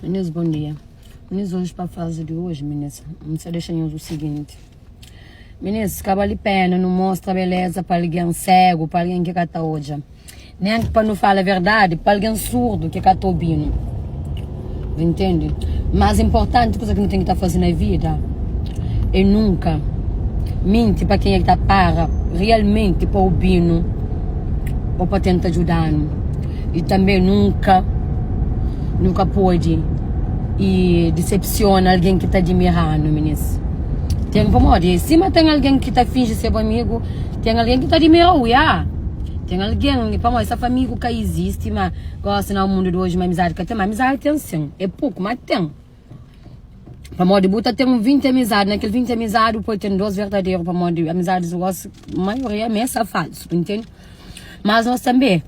Meninas, bom dia. Meninas, hoje para a fase de hoje, meninas, vamos deixar o seguinte. Meninas, vale a pena, não mostra beleza para alguém cego, para alguém que cata hoje. Nem para não falar a verdade, para alguém surdo que cata ouvindo. Entende? Mas importante, coisa que não tem que estar fazendo na vida, é nunca mente para quem é que está para, realmente para ouvindo ou para tentar ajudar. E também nunca pode e decepciona alguém que está admirando, meninas. Tem como em cima tem alguém que está fingindo ser amigo, tem alguém que está admirando, tem alguém, para essa família que existe, mas gosta no mundo de hoje, uma amizade que tem, mas amizade tem sim, é pouco, mas tem. Para modo de buta tem 20 amizades, naquele 20 amizades pode ter 2 verdadeiros, para modo de amizades, eu gosto, a maioria é falso, entende? Mas nós também,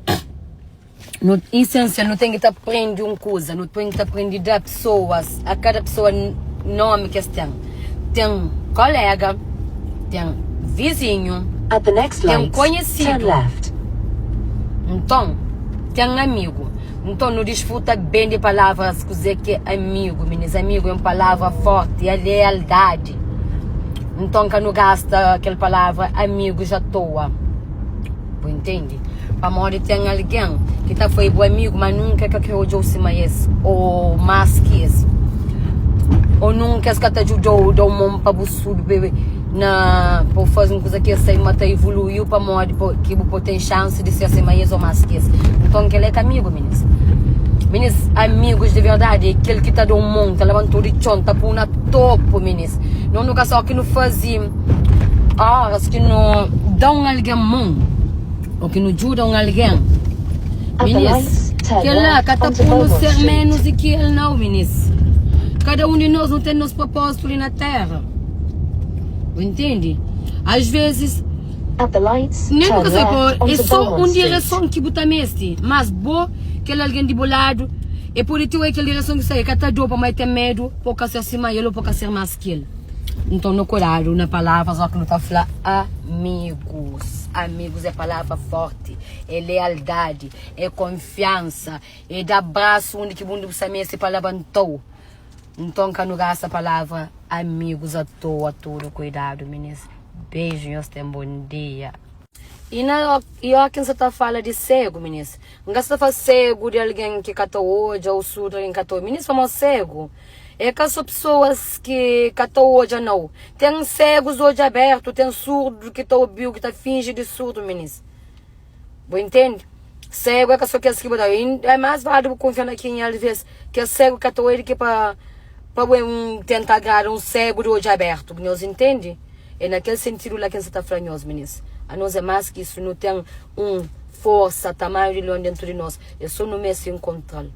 no essência, não tem que estar aprendendo uma coisa, não tem que estar aprendendo das pessoas, a cada pessoa nome que tem. Tem colega, tem vizinho, tem conhecido, então, tem amigo. Então não desfruta bem de palavras que é amigo, meninas. Amigo é uma palavra forte, é lealdade. Então que não gasta aquela palavra amigo já à toa. Entende? Para morrer tem alguém que tá foi bom amigo, mas nunca que ajudou se mais ou mais que isso. Ou nunca que te ajudou, deu um para você bebê na por fazer uma coisa que essa mata evoluiu para morrer que você tem chance de ser assim mais ou mais que isso. Então que ele é amigo, meninas. Meninas, amigos de verdade, aquele que está do mundo, levantou de chão, está por na topo, meninas. Não nunca só que não fazia, as que não dão alguém mundo, ou que não ajudam alguém. Meninas, que lá, cada um ser menos e que ele não, meninas. Cada um de nós não tem nosso propósito ali na terra. Entende? Às vezes, nem nunca sei por, é só uma direção que botar neste, mas boa. Aquele alguém de bolado, e por isso é aquela direção que sai, que está doido para mais ter medo, para ser acima ele ou para ser mais que ele. Então, no cuidado, na palavra, só que não está falando amigos. Amigos é palavra forte, é lealdade, é confiança, é dar abraço onde que o mundo sabe se palavra levantou. Então, que não gasta a palavra amigos à toa, tudo cuidado, meninas. Beijo e tenham um bom dia. E quem você está falando de cego, meninas? Não gasta falar cego de alguém que catou hoje ou surdo alguém que catou. Meninas, somos cego. É que são pessoas que catou hoje não. Tem cegos hoje abertos, tem surdo que está ouvindo, que está fingindo de surdo, meninas. Você entende? Cego é que só quer se mudar. É mais válido confiar naquele às vezes que é cego que catou ele que para tentar agradar um cego de hoje aberto. Você entende? É naquele sentido lá que você está falando, meninas. A nós é mais que isso, não tem força, tamanho de leão dentro de nós. É só no mês sem controle.